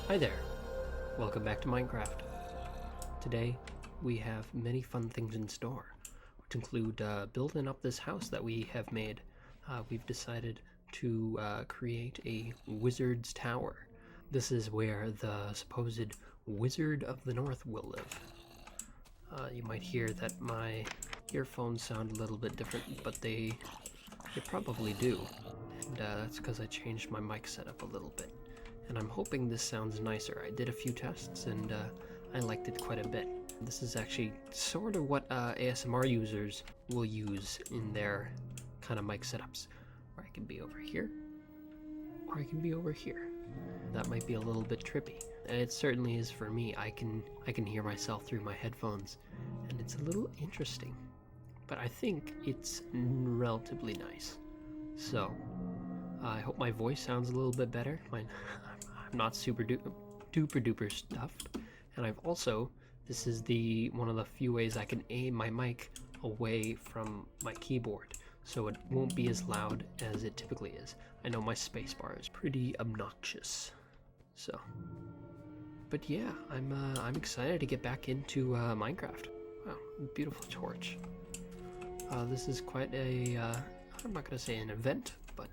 Hi there, welcome back to Minecraft. Today we have many fun things in store, which include building up this house that we have made. We've decided to create a wizard's tower. This is where the supposed Wizard of the North will live. You might hear that my earphones sound a little bit different, but they probably do. And that's because I changed my mic setup a little bit. And I'm hoping this sounds nicer. I did a few tests and I liked it quite a bit. This is actually sort of what ASMR users will use in their kind of mic setups. Or I can be over here, or I can be over here. That might be a little bit trippy. It certainly is for me. I can hear myself through my headphones, and it's a little interesting. But I think it's relatively nice. So, I hope my voice sounds a little bit better. I'm not super duper duper stuffed, and I've also, this is one of the few ways I can aim my mic away from my keyboard, so it won't be as loud as it typically is. I know my spacebar is pretty obnoxious, so. But yeah, I'm excited to get back into Minecraft. Wow, beautiful torch. This is quite a, I'm not gonna say an event, but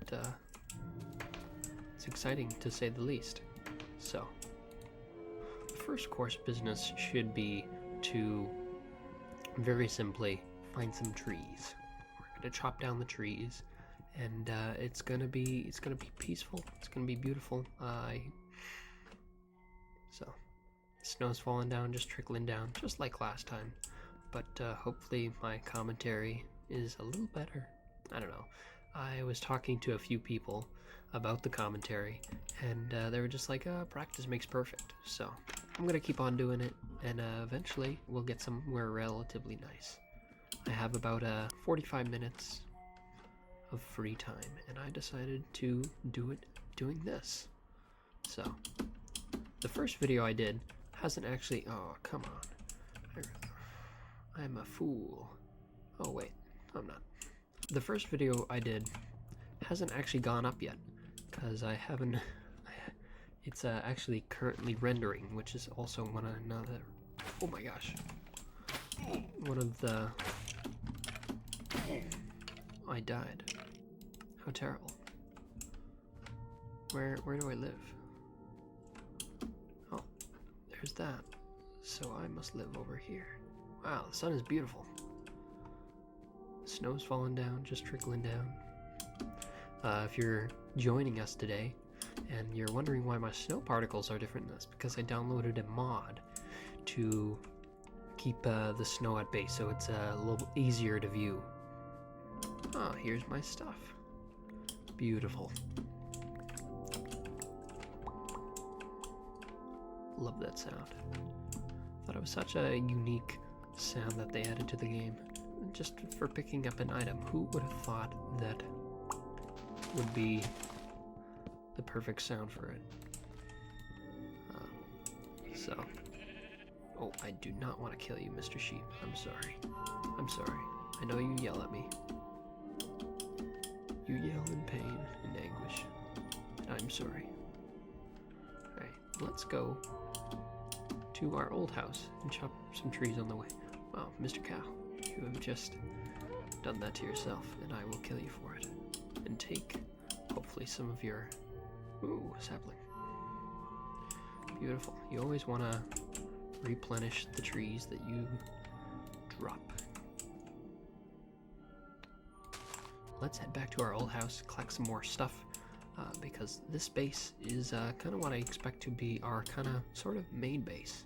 it's exciting to say the least. So, the first course business should be to very simply find some trees. We're gonna chop down the trees, and it's gonna be peaceful. It's gonna be beautiful. So, snow's falling down, just trickling down, just like last time. But hopefully my commentary is a little better. I don't know. I was talking to a few people about the commentary, and they were just like, practice makes perfect. So I'm gonna keep on doing it, and eventually we'll get somewhere relatively nice. I have about 45 minutes of free time, and I decided to do it doing this. So the first video I did hasn't actually, oh come on, I'm a fool. Oh wait, I'm not. The first video I did hasn't actually gone up yet, because I haven't, it's actually currently rendering, which is also another, oh my gosh, one of the, I died. How terrible. Where do I live? Oh, there's that. So I must live over here. Wow, the sun is beautiful. Snow's falling down, just trickling down. If you're joining us today and you're wondering why my snow particles are different, that's because I downloaded a mod to keep the snow at bay, so it's a little easier to view. Ah, here's my stuff. Beautiful. Love that sound. Thought it was such a unique sound that they added to the game. Just for picking up an item. Who would have thought that would be the perfect sound for it? Oh, I do not want to kill you, Mr. Sheep. I'm sorry. I'm sorry. I know you yell at me. You yell in pain and anguish. I'm sorry. Alright, let's go to our old house and chop some trees on the way. Wow, Mr. Cow. You have just done that to yourself, and I will kill you for it. And take, hopefully, some of your... Ooh, sapling. Beautiful. You always want to replenish the trees that you drop. Let's head back to our old house, collect some more stuff, because this base is kind of what I expect to be our kind of sort of main base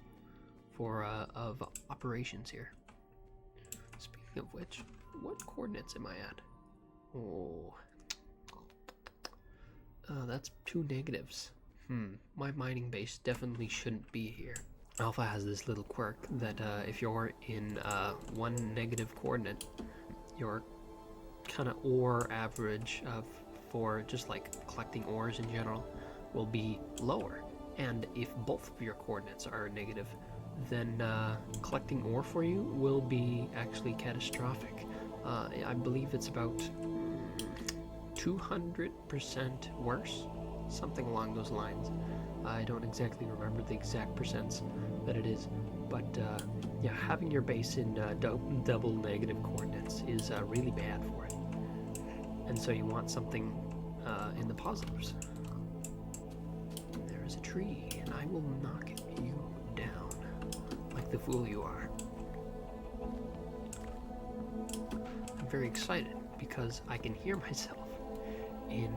for of operations here. Speaking of which, what coordinates am I at? Oh, that's 2 negatives. My mining base definitely shouldn't be here. Alpha has this little quirk that if you're in 1 negative coordinate, your kind of ore average for just like collecting ores in general will be lower. And if both of your coordinates are negative, then collecting ore for you will be actually catastrophic. I believe it's about 200% worse, something along those lines. I don't exactly remember the exact percents that it is, but yeah, having your base in double negative coordinates is really bad for it. And so you want something in the positives. There is a tree, and I will knock you down like the fool you are. I'm very excited because I can hear myself in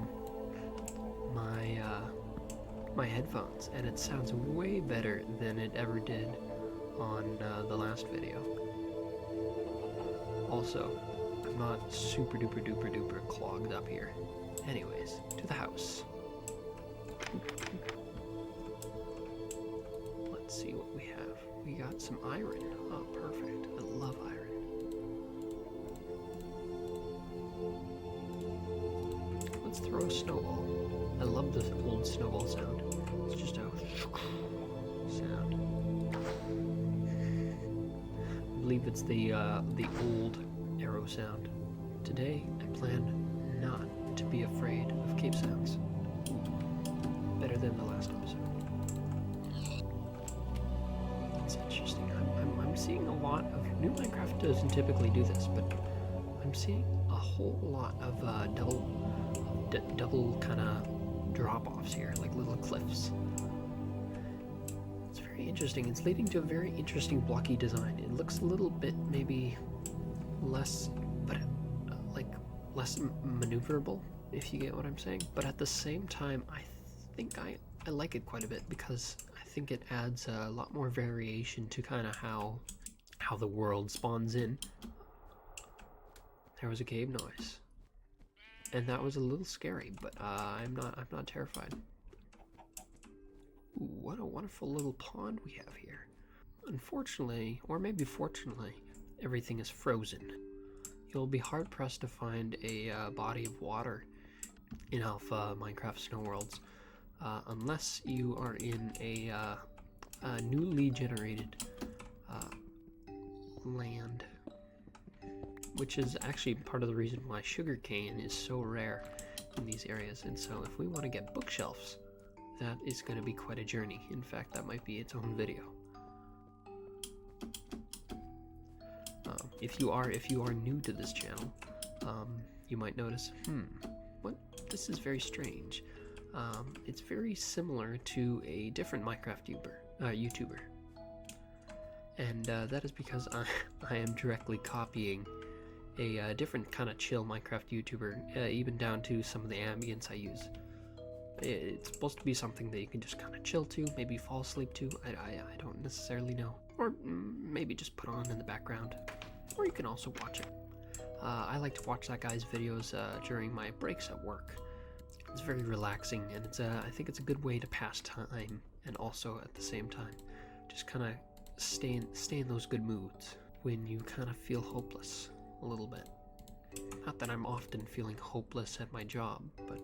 my headphones, and it sounds way better than it ever did on the last video. Also, I'm not super duper duper duper clogged up here. Anyways, to the house. Let's see what we have. We got some iron. Oh, perfect. I love iron. Let's throw a snowball. I love the old snowball sound. It's just a sound. I believe it's the old arrow sound. Today, I plan not to be afraid of cave sounds. Better than the last episode. It's interesting. I'm seeing a lot of... New Minecraft doesn't typically do this, but I'm seeing a whole lot of double kind of drop-offs here, like little cliffs. It's very interesting. It's leading to a very interesting blocky design. It looks a little bit maybe less, but like less maneuverable, if you get what I'm saying. But at the same time, I think I like it quite a bit because I think it adds a lot more variation to kind of how the world spawns in. There was a cave noise. And that was a little scary, but I'm not terrified. Ooh, what a wonderful little pond we have here. Unfortunately, or maybe fortunately, everything is frozen. You'll be hard-pressed to find a body of water in Alpha Minecraft Snow Worlds, unless you are in a newly generated land, which is actually part of the reason why sugarcane is so rare in these areas. And so if we want to get bookshelves, that is going to be quite a journey. In fact, that might be its own video. If you are new to this channel, you might notice, what? This is very strange. It's very similar to a different Minecraft YouTuber. And that is because I am directly copying a different kind of chill Minecraft YouTuber, even down to some of the ambience I use. It's supposed to be something that you can just kind of chill to, maybe fall asleep to. I don't necessarily know. Or maybe just put on in the background. Or you can also watch it. I like to watch that guy's videos during my breaks at work. It's very relaxing, and I think it's a good way to pass time, and also at the same time, just kind of stay in those good moods when you kind of feel hopeless a little bit. Not that I'm often feeling hopeless at my job, but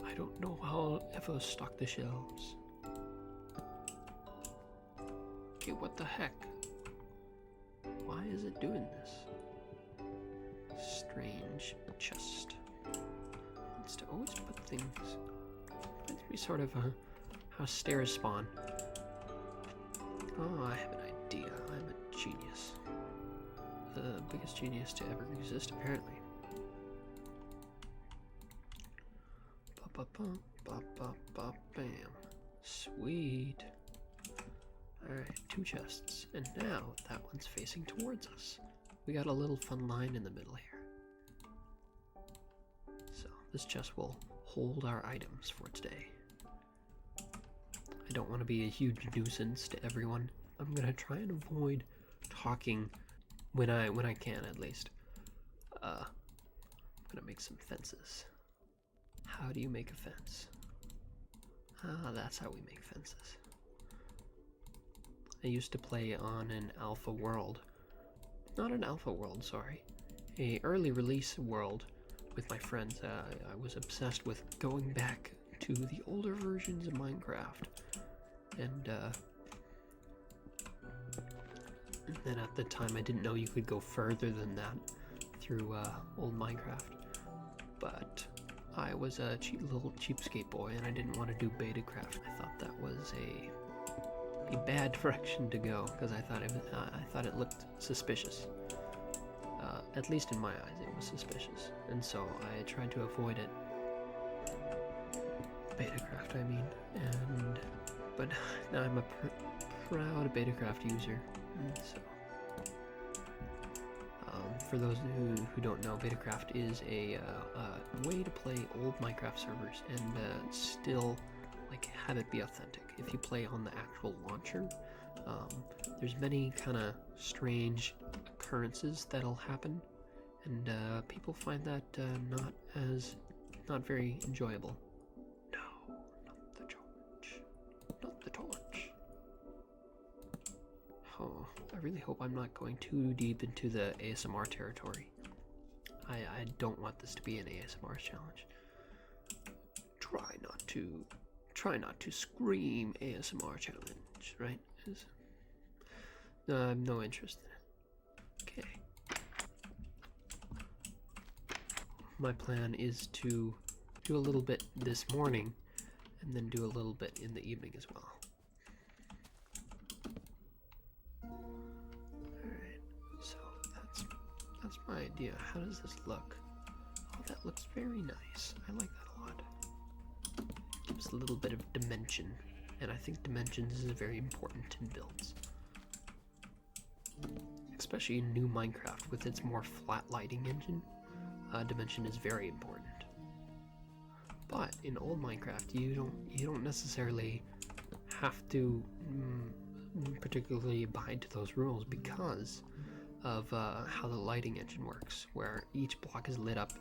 I don't know how I'll ever stock the shelves. Okay, what the heck? Why is it doing this? Strange chest. It's to always put things. Reminds me sort of how stairs spawn. Oh, I have an idea. I'm a genius. The biggest genius to ever exist, apparently. Bam. Sweet. Alright, 2 chests. And now that one's facing towards us. We got a little fun line in the middle here. So this chest will hold our items for today. I don't want to be a huge nuisance to everyone. I'm gonna try and avoid talking when I can, at least. I'm gonna make some fences. How do you make a fence? That's how we make fences. I used to play on an alpha world. Not an alpha world, sorry. A early release world with my friends. I was obsessed with going back to the older versions of Minecraft. And then at the time I didn't know you could go further than that through old Minecraft. But I was a little cheapskate boy, and I didn't want to do beta craft. I thought that was a bad direction to go, because I thought it looked suspicious. At least in my eyes, it was suspicious, and so I tried to avoid it. Beta craft, I mean, but now I'm a proud beta craft user, so. For those who don't know, Betacraft is a way to play old Minecraft servers and still have it be authentic. If you play on the actual launcher, there's many kind of strange occurrences that'll happen, and people find that not very enjoyable. No, not the torch. Not the torch. Oh, I really hope I'm not going too deep into the ASMR territory. I don't want this to be an ASMR challenge. Try not to scream ASMR challenge, right? No, I have no interest in it. Okay. My plan is to do a little bit this morning and then do a little bit in the evening as well. That's my idea. How does this look? Oh, that looks very nice. I like that a lot. Gives a little bit of dimension, and I think dimensions is very important in builds. Especially in new Minecraft with its more flat lighting engine, dimension is very important. But in old Minecraft, you don't necessarily have to particularly abide to those rules because of how the lighting engine works, where each block is lit up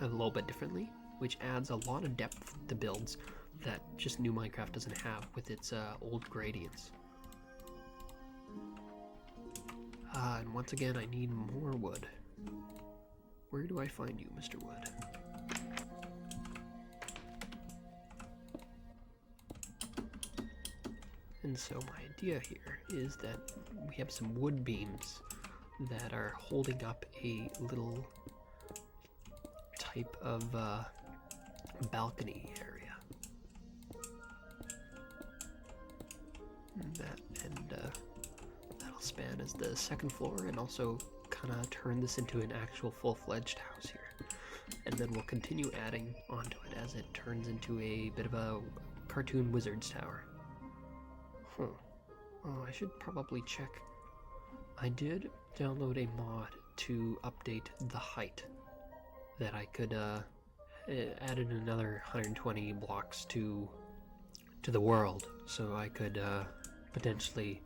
a little bit differently, which adds a lot of depth to builds that just new Minecraft doesn't have with its old gradients. And once again, I need more wood. Where do I find you, Mr. Wood? And so my idea here is that we have some wood beams that are holding up a little type of balcony area. That'll span as the second floor and also kind of turn this into an actual full-fledged house here. And then we'll continue adding onto it as it turns into a bit of a cartoon wizard's tower. Oh, I should probably check. I did download a mod to update the height that I could added another 120 blocks to the world, so I could potentially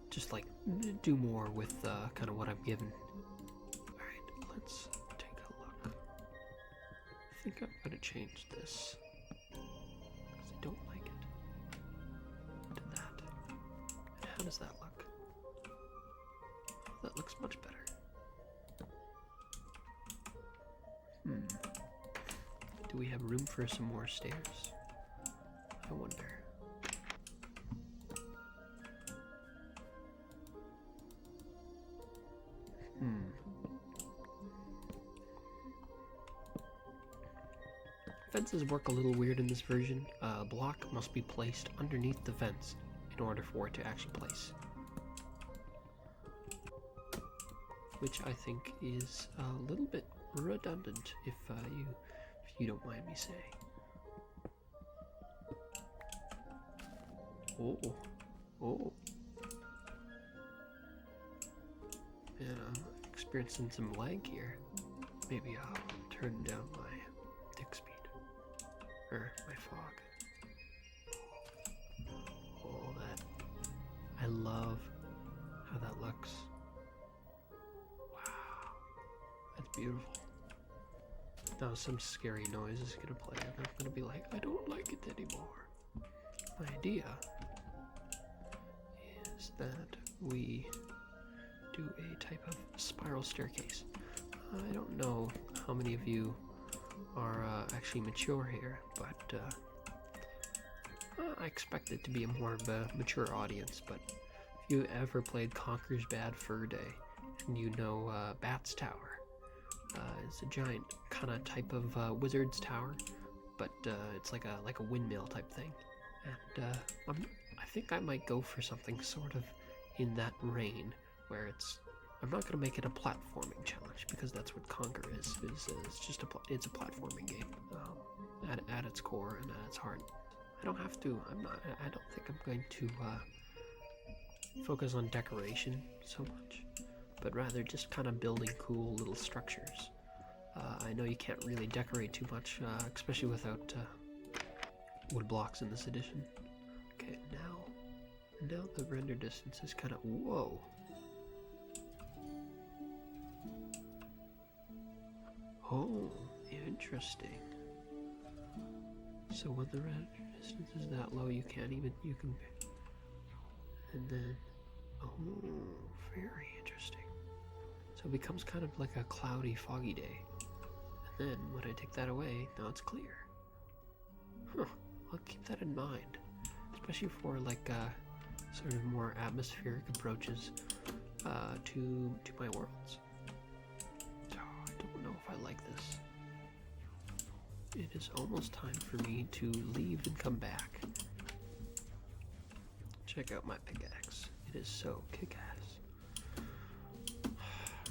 just do more with kind of what I'm given. Alright, let's take a look. I think I'm gonna change this because I don't like it to that. And how does that look? That looks much better. Do we have room for some more stairs? I wonder. Fences work a little weird in this version. A block must be placed underneath the fence in order for it to actually place. Which I think is a little bit redundant, if you don't mind me saying. Oh. Man, I'm experiencing some lag here. Maybe I'll turn down my tick speed. Or my fog. Oh, that. I love how that looks. Wow. That's beautiful. Now some scary noise is gonna play and I'm gonna be like, I don't like it anymore. My idea is that we do a type of spiral staircase. I don't know how many of you are actually mature here, but I expect it to be a more of a mature audience. But if you ever played Conker's Bad Fur Day and you know Bat's Tower, It's a giant kind of type of wizard's tower, but it's like a windmill type thing. And I think I might go for something sort of in that vein, where I'm not gonna make it a platforming challenge, because that's what Conquer is. It's just it's a platforming game at its core and at its heart. I don't have to. I don't think I'm going to focus on decoration so much, but rather just kind of building cool little structures. I know you can't really decorate too much, especially without wood blocks in this edition. Okay, now the render distance is kind of whoa. Oh, interesting. So when the render distance is that low, you can, and then, oh, very interesting. So it becomes kind of like a cloudy, foggy day. And then when I take that away, now it's clear. Huh, I'll keep that in mind, especially for like sort of more atmospheric approaches to my worlds. I don't know if I like this. It is almost time for me to leave and come back. Check out my pickaxe. It is so kick-ass.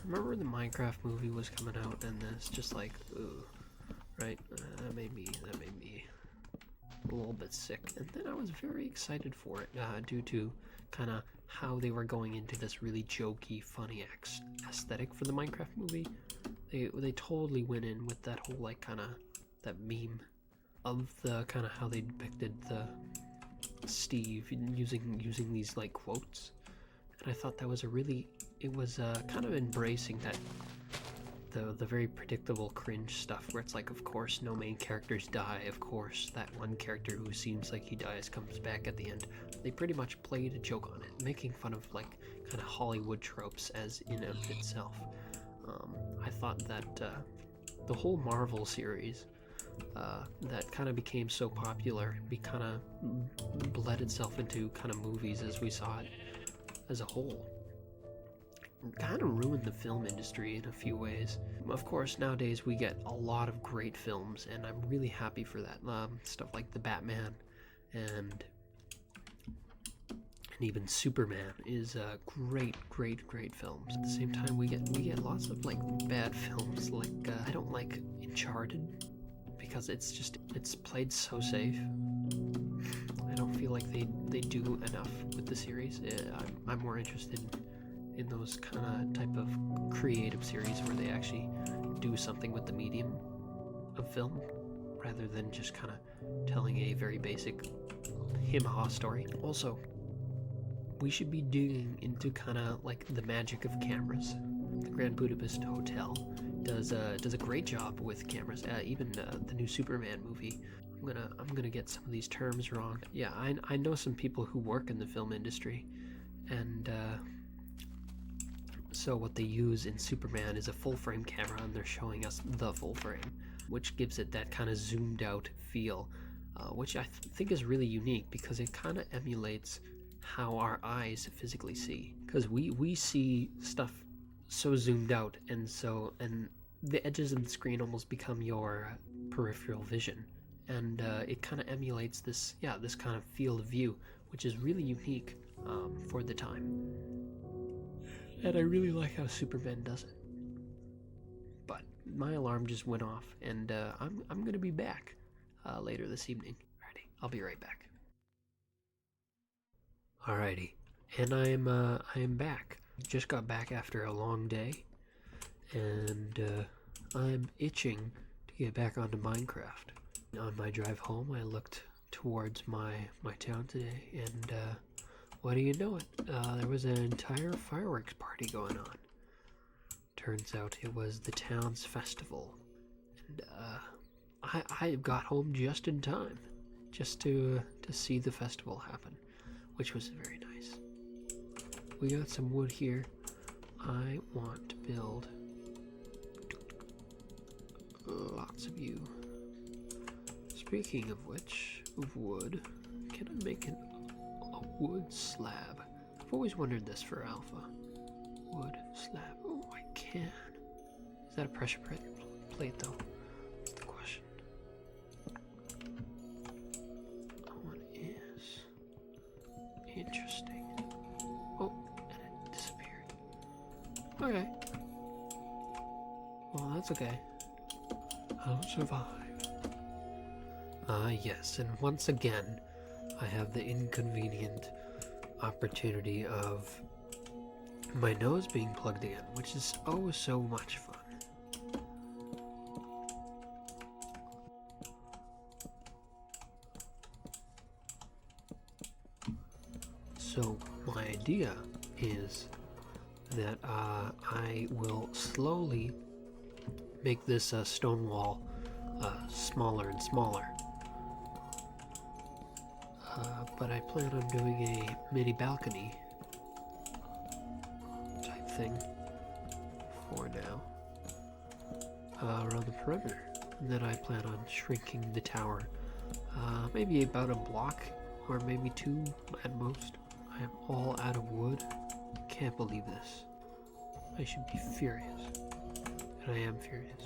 Remember when the Minecraft movie was coming out and it's just like, ooh, right? That made me a little bit sick. And then I was very excited for it due to kind of how they were going into this really jokey, funny aesthetic for the Minecraft movie. They totally went in with that whole like kind of that meme of the kind of how they depicted the Steve using these like quotes, and I thought that was it was kind of embracing that the very predictable cringe stuff where it's like, of course no main characters die, of course that one character who seems like he dies comes back at the end. They pretty much played a joke on it, making fun of like kind of Hollywood tropes as in of itself. I thought that the whole Marvel series that kind of became so popular, kind of bled itself into kind of movies as we saw it as a whole. Kind of ruined the film industry in a few ways. Of course, nowadays we get a lot of great films, and I'm really happy for that. Stuff like the Batman and even Superman is great films. At the same time, we get lots of like bad films. Like I don't like Uncharted, because it's played so safe. I don't feel like they do enough with the series. I'm more interested in those kind of type of creative series where they actually do something with the medium of film, rather than just kind of telling a very basic him-ha story. Also, we should be digging into kind of like the magic of cameras. The Grand Budapest Hotel does a great job with cameras. Even the new Superman movie. I'm gonna get some of these terms wrong. Yeah, I know some people who work in the film industry, and so what they use in Superman is a full frame camera, and they're showing us the full frame, which gives it that kind of zoomed out feel, which I think is really unique because it kind of emulates how our eyes physically see. Because we see stuff so zoomed out, and the edges of the screen almost become your peripheral vision, and it kind of emulates this kind of field of view, which is really unique for the time. And I really like how Superman does it. But my alarm just went off, and I'm gonna be back later this evening. Alrighty, I'll be right back. Alrighty, and I am back. Just got back after a long day, and I'm itching to get back onto Minecraft. On my drive home, I looked towards my town today, and what do you know it? There was an entire fireworks party going on. Turns out it was the town's festival, and I got home just in time, just to see the festival happen, which was very nice. We got some wood here. I want to build lots of you. Speaking of which, of wood, can I make a wood slab? I've always wondered this for alpha. Wood slab. Oh, I can. Is that a pressure plate though? That's the question. What is interesting? Oh, and it disappeared. Okay. Well, that's okay. I'll survive. Yes, and once again, I have the inconvenient opportunity of my nose being plugged in, which is oh so much fun. So my idea is that I will slowly make this stone wall smaller and smaller. But I plan on doing a mini balcony type thing for now around the perimeter. And then I plan on shrinking the tower maybe about a block or maybe 2 at most. I am all out of wood. Can't believe this. I should be furious. And I am furious.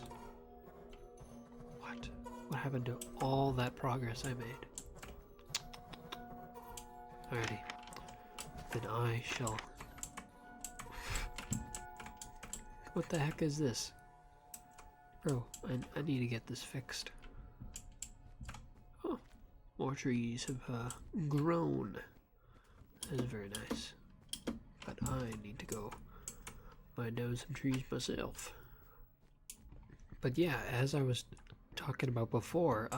What? What happened to all that progress I made? Alrighty. Then I shall... What the heck is this? Bro, I need to get this fixed. Oh, more trees have grown. That is very nice. But I need to go find down some trees myself. But yeah, as I was talking about before,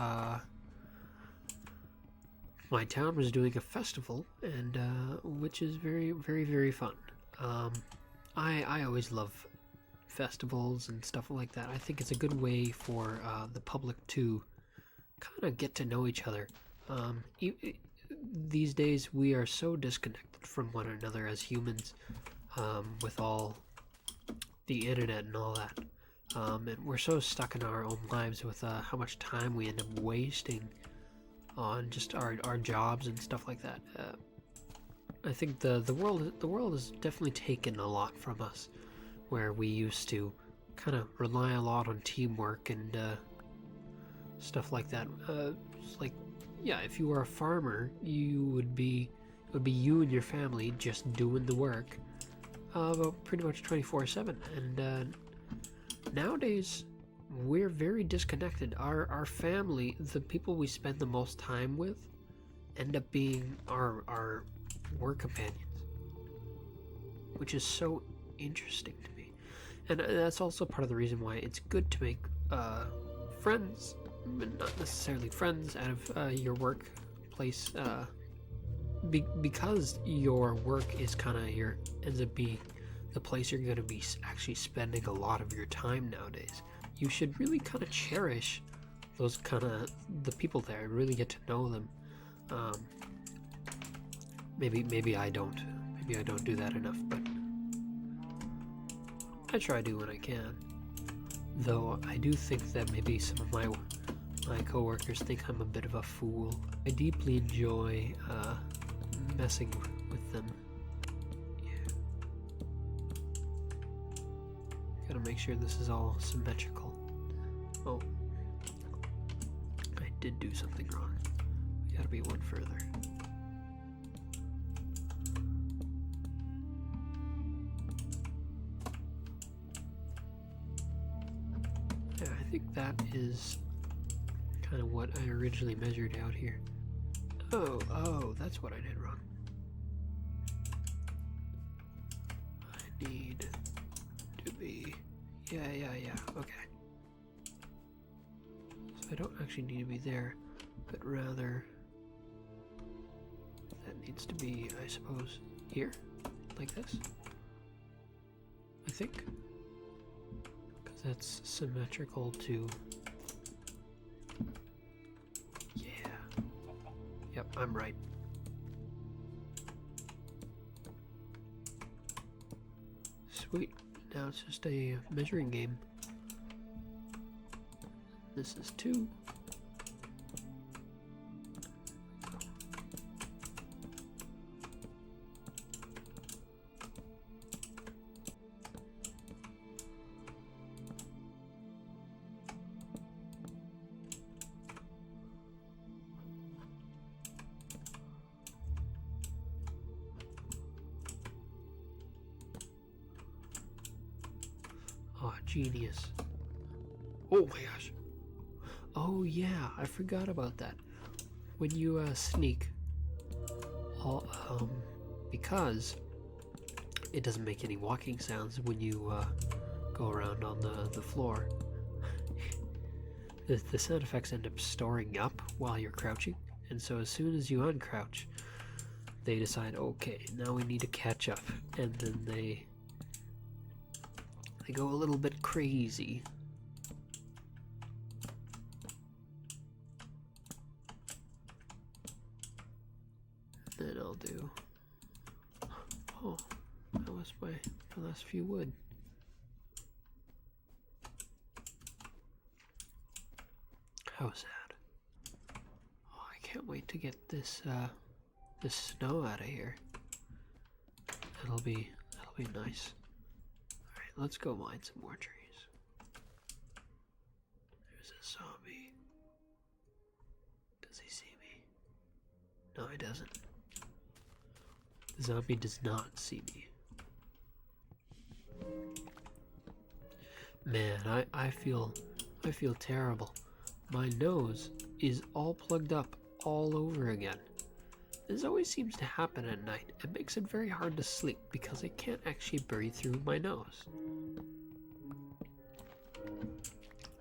my town was doing a festival, and which is very, very, very fun. I always love festivals and stuff like that. I think it's a good way for the public to kind of get to know each other. These days we are so disconnected from one another as humans, with all the internet and all that. And we're so stuck in our own lives with how much time we end up wasting on just our jobs and stuff like that. I think the world has definitely taken a lot from us, where we used to kind of rely a lot on teamwork and stuff like that. It's like, yeah, if you were a farmer, it would be you and your family just doing the work, pretty much 24/7. And nowadays, we're very disconnected. Our family, the people we spend the most time with, end up being our work companions, which is so interesting to me. And that's also part of the reason why it's good to make friends, but not necessarily friends out of your workplace, because your work is kind of ends up being the place you're going to be actually spending a lot of your time nowadays. You should really kind of cherish those the people there, really get to know them. Maybe I don't. Maybe I don't do that enough, but I try to when I can. Though I do think that maybe some of my coworkers think I'm a bit of a fool. I deeply enjoy messing with them. Yeah. Gotta make sure this is all symmetrical. Oh, I did do something wrong. We gotta be one further. Yeah, I think that is kind of what I originally measured out here. Oh, that's what I did wrong. I need to be... Yeah, okay. So I don't actually need to be there, but rather that needs to be, I suppose, here, like this, I think, because that's symmetrical to... Yeah. Yep, I'm right. Sweet. Now it's just a measuring game. This is 2. Oh, genius. Oh my gosh. Oh yeah, I forgot about that. When you sneak, because it doesn't make any walking sounds when you go around on the floor, the sound effects end up storing up while you're crouching, and so as soon as you uncrouch, they decide, okay, now we need to catch up, and then they go a little bit crazy. Then I'll do... Oh, that was my last few wood. How sad. Oh, I can't wait to get this snow out of here. That'll be nice. Alright, let's go mine some more trees. There's a zombie. Does he see me? No, he doesn't. The zombie does not see me. Man, I feel terrible. My nose is all plugged up all over again. This always seems to happen at night. It makes it very hard to sleep because I can't actually breathe through my nose.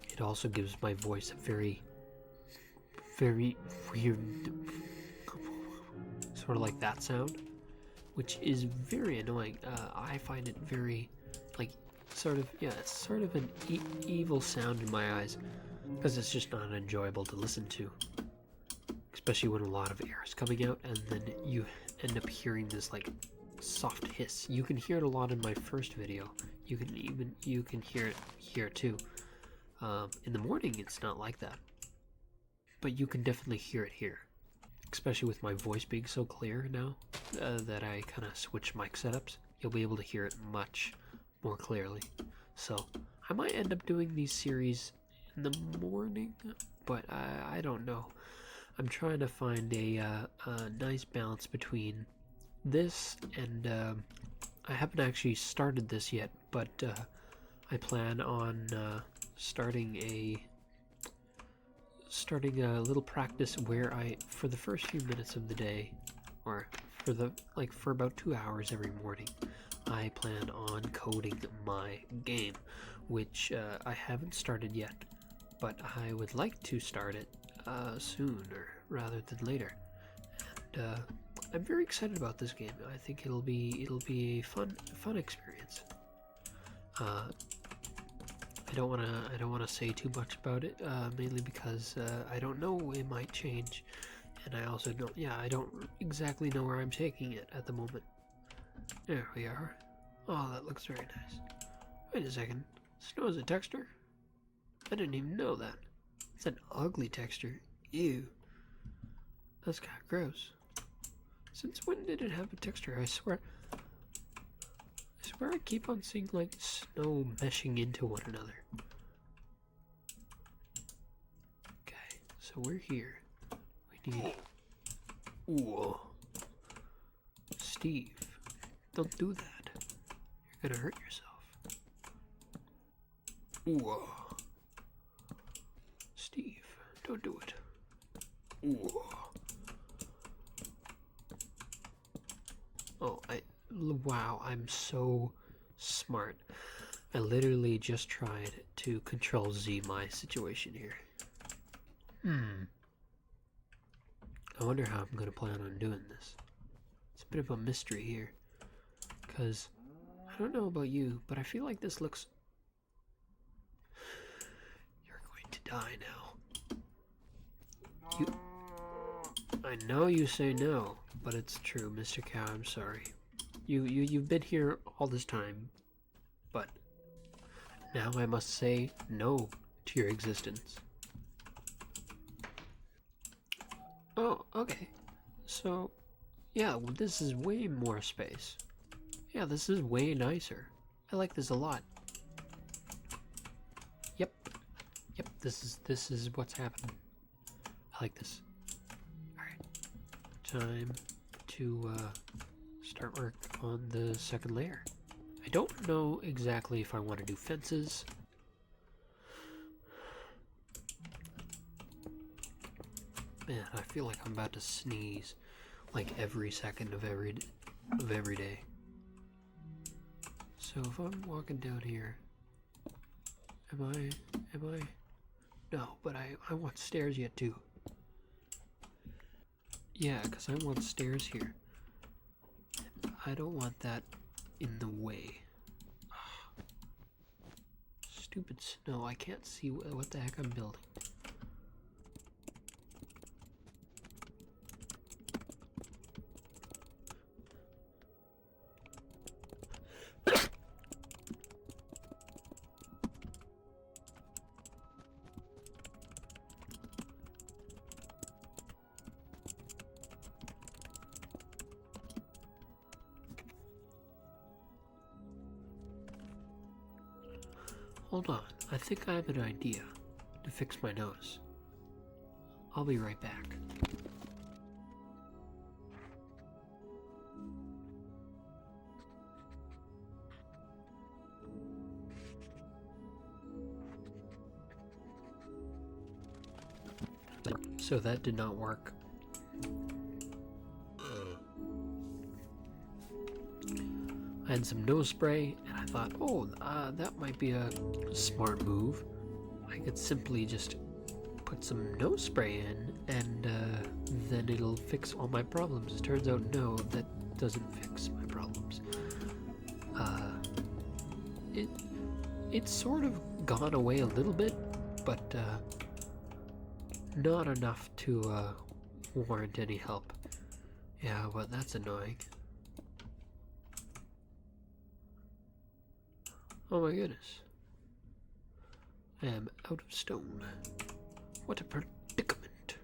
It also gives my voice a very, very weird, sort of like that sound, which is very annoying. I find it very, like, sort of an evil sound in my eyes, because it's just not enjoyable to listen to. Especially when a lot of air is coming out, and then you end up hearing this, like, soft hiss. You can hear it a lot in my first video. You can hear it here too. In the morning, it's not like that, but you can definitely hear it here. Especially with my voice being so clear now that I kind of switched mic setups, you'll be able to hear it much more clearly. So I might end up doing these series in the morning, but I don't know. I'm trying to find a nice balance between this and I haven't actually started this yet, but I plan on starting a little practice where I, for the first few minutes of the day, or for about 2 hours every morning, I plan on coding my game, which I haven't started yet, but I would like to start it sooner rather than later. And I'm very excited about this game. I think it'll be a fun experience. I don't wanna say too much about it, mainly because I don't know, it might change, and I also don't. Yeah, I don't exactly know where I'm taking it at the moment. There we are. Oh, that looks very nice. Wait a second. Snow is a texture? I didn't even know that. It's an ugly texture. Ew. That's kind of gross. Since when did it have a texture? I swear I keep on seeing, like, snow meshing into one another. Okay, so we're here. We need... Ooh. Steve, don't do that. You're gonna hurt yourself. Ooh. Steve, don't do it. Ooh. Oh, wow, I'm so smart. I literally just tried to Control Z my situation here. I wonder how I'm gonna plan on doing this. It's a bit of a mystery here, because I don't know about you, but I feel like this looks... You're going to die now. I know you say no, but it's true, Mr. Cow, I'm sorry. You've been here all this time, but now I must say no to your existence. Oh, okay. So, yeah, well, this is way more space. Yeah, this is way nicer. I like this a lot. Yep, this is what's happening. I like this. Alright, time to start work on the second layer. I don't know exactly if I want to do fences. Man, I feel like I'm about to sneeze like every second of every day. So if I'm walking down here, am I? No, but I want stairs yet too. Yeah, because I want stairs here. I don't want that in the way. Stupid snow, I can't see what the heck I'm building. Hold on, I think I have an idea to fix my nose. I'll be right back. So that did not work. I had some nose spray, and I thought, oh, that might be a smart move. I could simply just put some nose spray in, and then it'll fix all my problems. It turns out, no, that doesn't fix my problems. It's sort of gone away a little bit, but not enough to warrant any help. Yeah, but that's annoying. Oh my goodness. I am out of stone. What a predicament.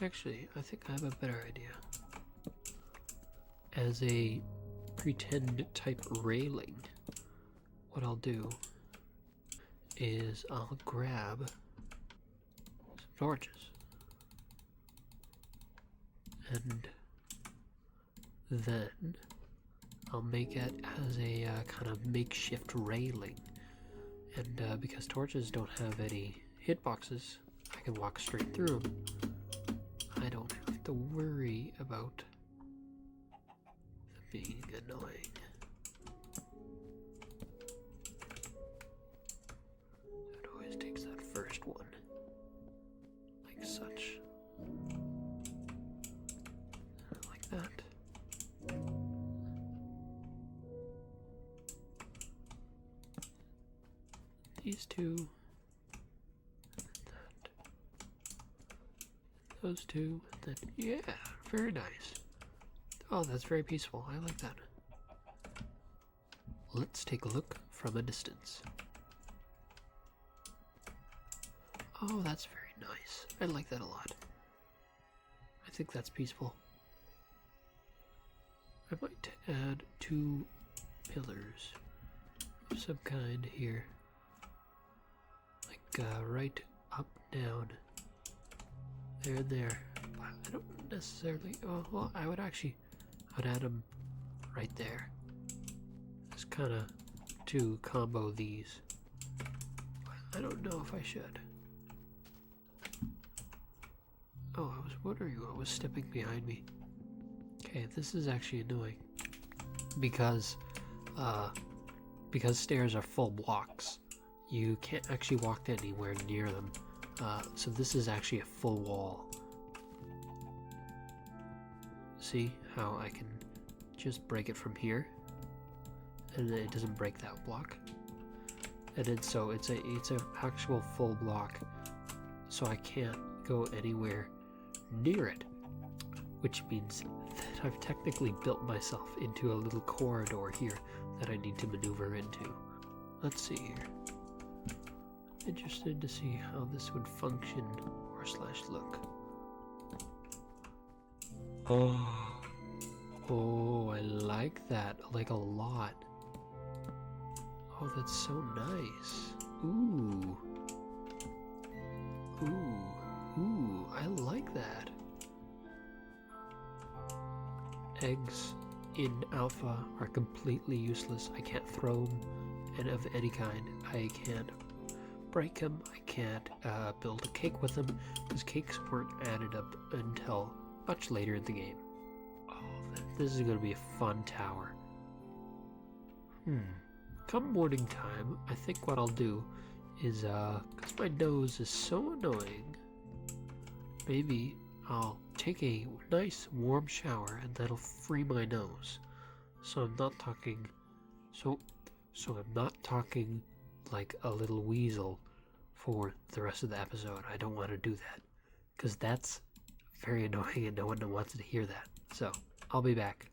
Actually, I think I have a better idea. As a pretend type railing, what I'll do is I'll grab some torches. And then I'll make it as a kind of makeshift railing. And because torches don't have any hitboxes, I can walk straight through them. I don't have to worry about them being annoying. It always takes that first one, like such. That. These two, that. Those two, and then, yeah, very nice. Oh, that's very peaceful. I like that. Let's take a look from a distance. Oh, that's very nice. I like that a lot. I think that's peaceful. I might add 2 pillars of some kind here. Like right up, down, there and there. But I don't necessarily, oh, well, I would add them right there. Just kind of to combo these. But I don't know if I should. Oh, I was wondering what was stepping behind me. Okay, this is actually annoying because stairs are full blocks. You can't actually walk anywhere near them. So this is actually a full wall. See how I can just break it from here, and then it doesn't break that block. And then so it's a actual full block, so I can't go anywhere near it, which means that I've technically built myself into a little corridor here that I need to maneuver into. Let's see here. Interested to see how this would function or slash look. Oh, I like that, like a lot. Oh, that's so nice. Ooh. Ooh. I like that. Eggs in alpha are completely useless. I can't throw them and of any kind. I can't break them. I can't build a cake with them because cakes weren't added up until much later in the game. Oh, this is going to be a fun tower. Come morning time, I think what I'll do is, because my nose is so annoying, maybe I'll take a nice warm shower and that'll free my nose. So I'm not talking, so I'm not talking like a little weasel for the rest of the episode. I don't want to do that, because that's very annoying and no one wants to hear that. So I'll be back.